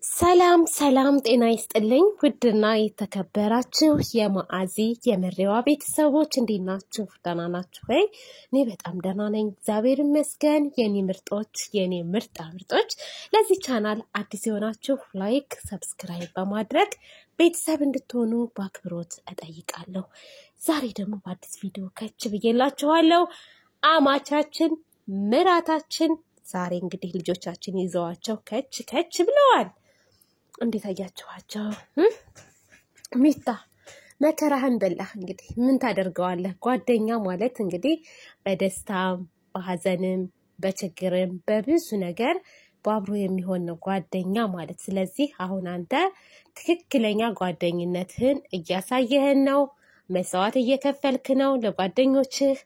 ሰላም ጤና ይስጥልኝ ውድና የተከበራችሁ የማዓዚ የመሪዋ ቤተሰቦች እንዴት ናችሁ? ደህና ናችሁ ወይ? እኔ በጣም ደህና ነኝ እግዚአብሔር ይመስገን። የኔ ምርጦች የኔ ምርጦች ለዚህ ቻናል አዲስ የሆናችሁ ላይክ ሰብስክራይብ በማድረግ ቤተሰብ እንድትሆኑ በአክብሮት እጠይቃለሁ። ዛሬ ደግሞ በአዲስ ቪዲዮ ከች ብዬላችኋለሁ። አማቻችን ምራታችን ዛሬ እንግዲህ ልጆቻችን ይዘዋቸው ከች ብለዋል። እንዴት አያችኋቸው? ሚፍታ መከራህን በላህ። እንግዲህ ምን ታደርገዋለህ? ጓደኛ ማለት እንግዲህ በደስታም በሐዘንም በችግርም በብዙ ነገር በአብሮ የሚሆን ነው ጓደኛ ማለት። ስለዚህ አሁን አንተ ትክክለኛ ጓደኝነትህን እያሳየህን ነው። መስዋዕት እየከፈልክ ነው ለጓደኞችህ።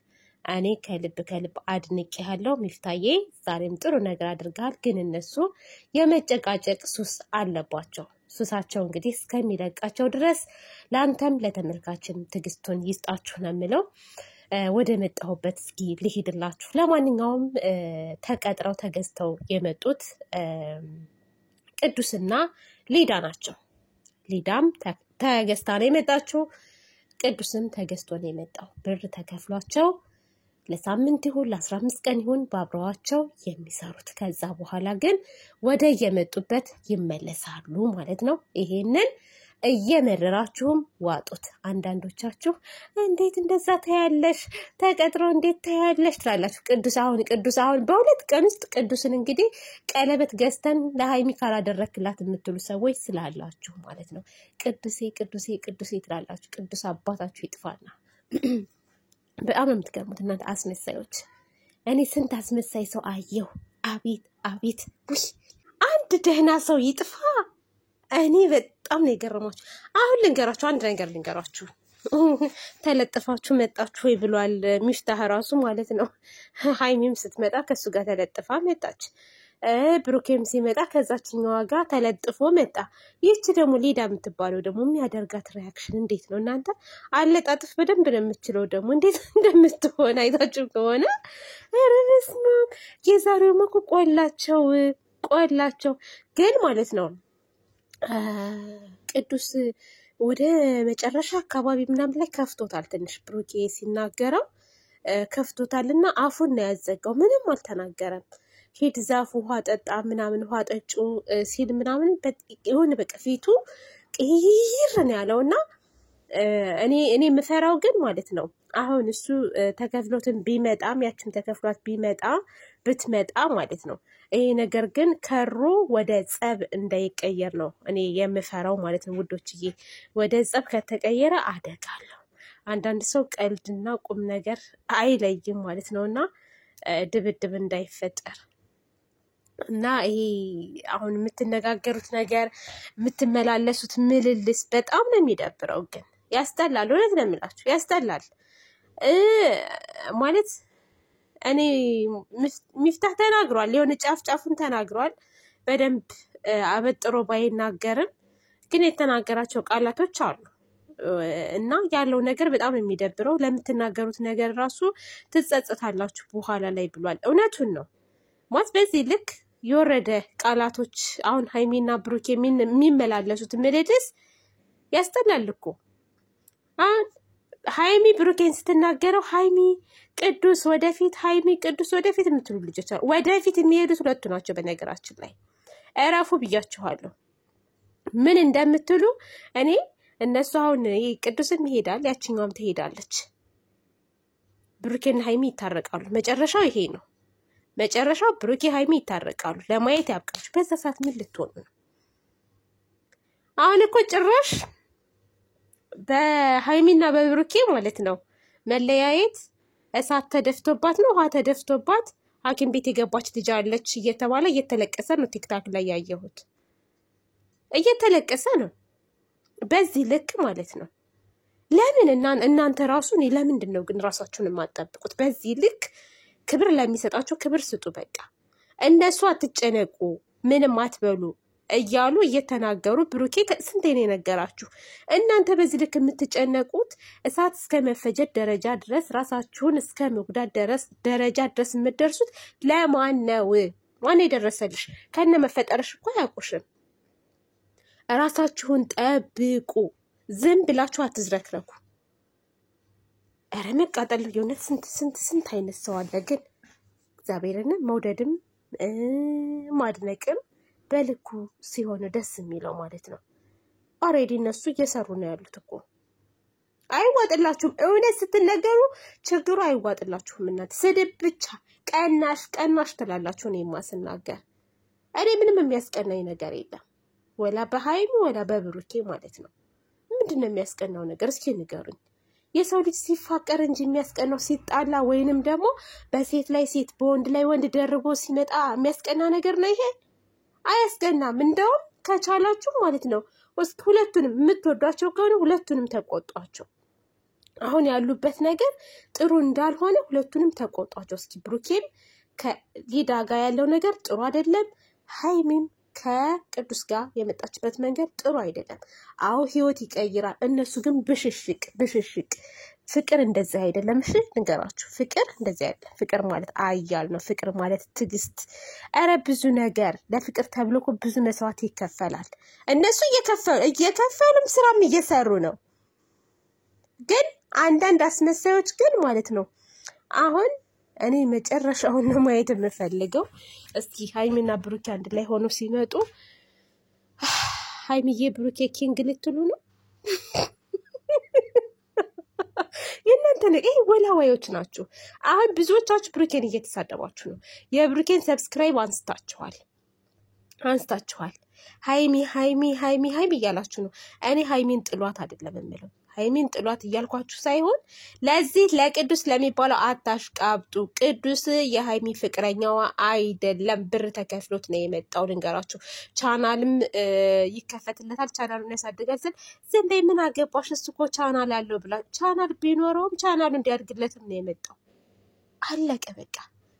እኔ ከልብ አድንቄሃለሁ ሚፍታዬ። ዛሬም ጥሩ ነገር አድርጋል። ግን እነሱ የመጨቃጨቅ ሱስ አለባቸው። ሱሳቸው እንግዲህ እስከሚለቃቸው ድረስ ላንተም ለተመልካችም ትግስቱን ይስጣችሁ ነው የምለው። ወደ መጣሁበት እስኪ ልሂድላችሁ። ለማንኛውም ተቀጥረው ተገዝተው የመጡት ቅዱስና ሊዳ ናቸው። ሊዳም ተገዝታ ነው የመጣችው። ቅዱስም ተገዝቶ ነው የመጣው። ብር ተከፍሏቸው ለሳምንት ይሁን ለ15 ቀን ይሁን ባብረዋቸው የሚሰሩት። ከዛ በኋላ ግን ወደ የመጡበት ይመለሳሉ ማለት ነው። ይሄንን እየመረራችሁም ዋጡት። አንዳንዶቻችሁ እንዴት እንደዛ ታያለሽ? ተቀጥሮ እንዴት ታያለሽ ትላላችሁ። ቅዱስ አሁን በሁለት ቀን ውስጥ ቅዱስን እንግዲህ ቀለበት ገዝተን ለሃይሚ ካላደረክላት የምትሉ ሰዎች ስላላችሁ ማለት ነው። ቅዱሴ ትላላችሁ። ቅዱስ አባታችሁ ይጥፋና በጣም የምትገርሙት እናንተ አስመሳዮች። እኔ ስንት አስመሳይ ሰው አየሁ። አቤት ውይ አንድ ደህና ሰው ይጥፋ። እኔ በጣም ነው የገረማችሁ። አሁን ልንገራችሁ፣ አንድ ነገር ልንገራችሁ። ተለጥፋችሁ መጣችሁ ወይ ብሏል ሚፍታህ ራሱ ማለት ነው። ሃይሚም ስትመጣ ከሱ ጋር ተለጥፋ መጣች። ብሩኬም ሲመጣ ከዛችኛዋ ጋር ተለጥፎ መጣ። ይህች ደግሞ ሊዳ የምትባለው ደግሞ የሚያደርጋት ሪያክሽን እንዴት ነው እናንተ? አለጣጥፍ በደንብ ነው የምችለው። ደግሞ እንዴት እንደምትሆን አይታችሁ ከሆነ ረስማ የዛሬው መኩ ቆላቸው ግን ማለት ነው። ቅዱስ ወደ መጨረሻ አካባቢ ምናምን ላይ ከፍቶታል። ትንሽ ብሩኬ ሲናገረው ከፍቶታልና አፉን ነው ያዘጋው። ምንም አልተናገረም። ሂድ ዛፍ ውሃ ጠጣ ምናምን ውሃ ጠጩ ሲል ምናምን የሆነ በቃ ፊቱ ቅይር ነው ያለውና እኔ የምፈራው ግን ማለት ነው አሁን እሱ ተከፍሎትን ቢመጣም ያችን ተከፍሏት ብትመጣ ማለት ነው ይሄ ነገር ግን ከሮ ወደ ጸብ እንዳይቀየር ነው እኔ የምፈራው ማለት ነው ውዶችዬ። ወደ ጸብ ከተቀየረ አደጋለሁ። አንዳንድ ሰው ቀልድና ቁም ነገር አይለይም ማለት ነውና ድብድብ እንዳይፈጠር እና ይሄ አሁን የምትነጋገሩት ነገር የምትመላለሱት ምልልስ በጣም ነው የሚደብረው። ግን ያስጠላል። እውነት ነው የምላችሁ ያስጠላል። ማለት እኔ ሚፍታህ ተናግሯል። የሆነ ጫፉን ተናግሯል። በደንብ አበጥሮ ባይናገርም ግን የተናገራቸው ቃላቶች አሉ እና ያለው ነገር በጣም የሚደብረው። ለምትናገሩት ነገር ራሱ ትጸጸታላችሁ በኋላ ላይ ብሏል። እውነቱን ነው ማለት በዚህ ልክ የወረደ ቃላቶች አሁን ሃይሚና ብሩክ የሚመላለሱት ምልልስ ያስጠላል እኮ። አሁን ሃይሚ ብሩኬን ስትናገረው ሃይሚ ቅዱስ ወደፊት የምትሉ ልጆች አሉ። ወደፊት የሚሄዱት ሁለቱ ናቸው። በነገራችን ላይ እረፉ ብያችኋለሁ። ምን እንደምትሉ እኔ እነሱ አሁን ቅዱስም ይሄዳል፣ ያችኛዋም ትሄዳለች። ብሩኬና ሃይሚ ይታረቃሉ። መጨረሻው ይሄ ነው። መጨረሻው ብሩኬ ሃይሚ ይታረቃሉ። ለማየት ያብቃችሁ። በዛ ሰዓት ምን ልትሆኑ ነው? አሁን እኮ ጭራሽ በሃይሚና በብሩኬ ማለት ነው መለያየት እሳት ተደፍቶባት ነው ውሃ ተደፍቶባት ሐኪም ቤት የገባች ልጅ አለች እየተባለ እየተለቀሰ ነው። ቲክታክ ላይ ያየሁት እየተለቀሰ ነው። በዚህ ልክ ማለት ነው። ለምን እናንተ ራሱ ለምንድን ነው ግን ራሳችሁን የማትጠብቁት? በዚህ ልክ ክብር ለሚሰጣቸው ክብር ስጡ። በቃ እነሱ አትጨነቁ ምንም አትበሉ እያሉ እየተናገሩ ብሩኬ ስንቴ ነው የነገራችሁ? እናንተ በዚህ ልክ የምትጨነቁት እሳት እስከ መፈጀት ደረጃ ድረስ ራሳችሁን እስከ መጉዳት ደረጃ ድረስ የምትደርሱት ለማን ነው? ማን የደረሰልሽ? ከነ መፈጠርሽ እኮ አያውቁሽም። ራሳችሁን ጠብቁ። ዝም ብላችሁ አትዝረክረኩ። ኧረ መቃጠል የሆነት ስንት አይነት ሰው አለ። ግን እግዚአብሔርን መውደድም ማድነቅም በልኩ ሲሆን ደስ የሚለው ማለት ነው። ኦሬዲ እነሱ እየሰሩ ነው ያሉት እኮ። አይዋጥላችሁም። እውነት ስትነገሩ ችግሩ አይዋጥላችሁም። እናንተ ስድብ ብቻ ቀናሽ ትላላችሁ። እኔ ማስናገር እኔ ምንም የሚያስቀናኝ ነገር የለም። ወላ በሃይሚ ወላ በብሩኬ ማለት ነው። ምንድነው የሚያስቀናው ነገር? እስኪ ንገሩኝ። የሰው ልጅ ሲፋቀር እንጂ የሚያስቀናው ሲጣላ ወይንም ደግሞ በሴት ላይ ሴት በወንድ ላይ ወንድ ደርቦ ሲመጣ የሚያስቀና ነገር ነው ይሄ? አያስቀናም። እንደውም ከቻላችሁ ማለት ነው ሁለቱንም የምትወዷቸው ከሆነ ሁለቱንም ተቆጧቸው። አሁን ያሉበት ነገር ጥሩ እንዳልሆነ ሁለቱንም ተቆጧቸው። እስኪ ብሩኬም ከሊዳ ጋር ያለው ነገር ጥሩ አይደለም። ሃይሚም ከቅዱስ ጋር የመጣችበት መንገድ ጥሩ አይደለም። አዎ ህይወት ይቀይራል። እነሱ ግን ብሽሽቅ ፍቅር እንደዚህ አይደለም። እሺ ንገራችሁ፣ ፍቅር እንደዚህ አይደለም። ፍቅር ማለት አያል ነው። ፍቅር ማለት ትግስት። ኧረ ብዙ ነገር ለፍቅር ተብሎ እኮ ብዙ መስዋዕት ይከፈላል። እነሱ እየከፈሉም ስራም እየሰሩ ነው። ግን አንዳንድ አስመሳዮች ግን ማለት ነው አሁን እኔ መጨረሻውን ነው ማየት የምፈልገው። እስኪ ሃይሚና ብሩኬ አንድ ላይ ሆኖ ሲመጡ ሃይሚዬ ብሩኬ ኪንግ ልትሉ ነው? የእናንተ ነው ይሄ። ወላዋዮች ናችሁ። አሁን ብዙዎቻችሁ ብሩኬን እየተሳደባችሁ ነው። የብሩኬን ሰብስክራይብ አንስታችኋል። ሃይሚ እያላችሁ ነው። እኔ ሃይሚን ጥሏት አይደለም የምለው። ሃይሚን ጥሏት እያልኳችሁ ሳይሆን ለዚህ ለቅዱስ ለሚባለው አታሽቃብጡ። ቅዱስ የሃይሚ ፍቅረኛዋ አይደለም። ብር ተከፍሎት ነው የመጣው። ልንገራችሁ፣ ቻናልም ይከፈትለታል፣ ቻናሉን ያሳድጋል። ዝም በይ ምን አገባሽ? እሱ እኮ ቻናል አለው ብላ ቻናል ቢኖረውም ቻናሉ እንዲያድግለትም ነው የመጣው። አለቀ በቃ።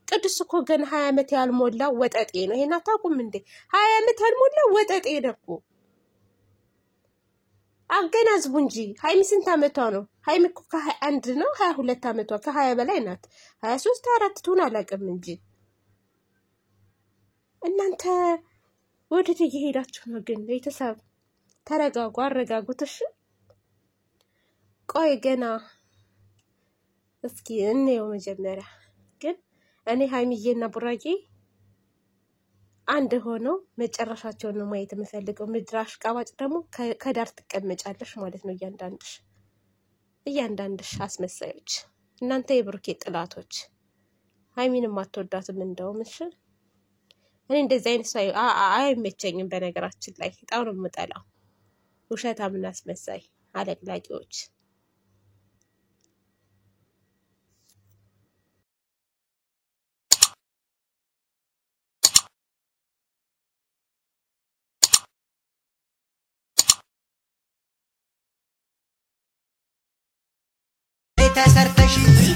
ቅዱስ እኮ ገና 20 ዓመት ያልሞላው ወጠጤ ነው። ይሄን አታውቁም እንዴ? 20 ዓመት ያልሞላው ወጠጤ ነው። አገናዝቡ እንጂ። ሃይሚ ስንት ዓመቷ ነው? ሃይሚ እኮ ከ21 ነው 22 ዓመቷ፣ ከ20 በላይ ናት። 23 24 ትሆን አላውቅም እንጂ። እናንተ ወዴት እየሄዳችሁ ነው ግን? ቤተሰብ ተረጋጉ፣ አረጋጉት እሺ። ቆይ ገና እስኪ እንየው መጀመሪያ። ግን እኔ ሃይሚዬና ቡራጌ አንድ ሆነው መጨረሻቸውን ነው ማየት የምፈልገው። ምድር አሽቃባጭ ደግሞ ከዳር ትቀመጫለሽ ማለት ነው። እያንዳንድሽ አስመሳዮች፣ እናንተ የብሩኬ ጥላቶች። ሃይሚንም አትወዳትም እንደውም። እሺ እኔ እንደዚህ አይነት ሰው አይመቸኝም። በነገራችን ላይ በጣም ነው የምጠላው ውሸታምና አስመሳይ አለቅላቂዎች። ተሰርተሽ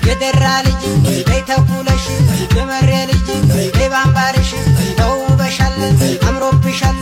የደራ ልጅ ተኩለሽ የመሬ ልጅ ባምባርሽ ተውበሻል፣ አምሮብሻል።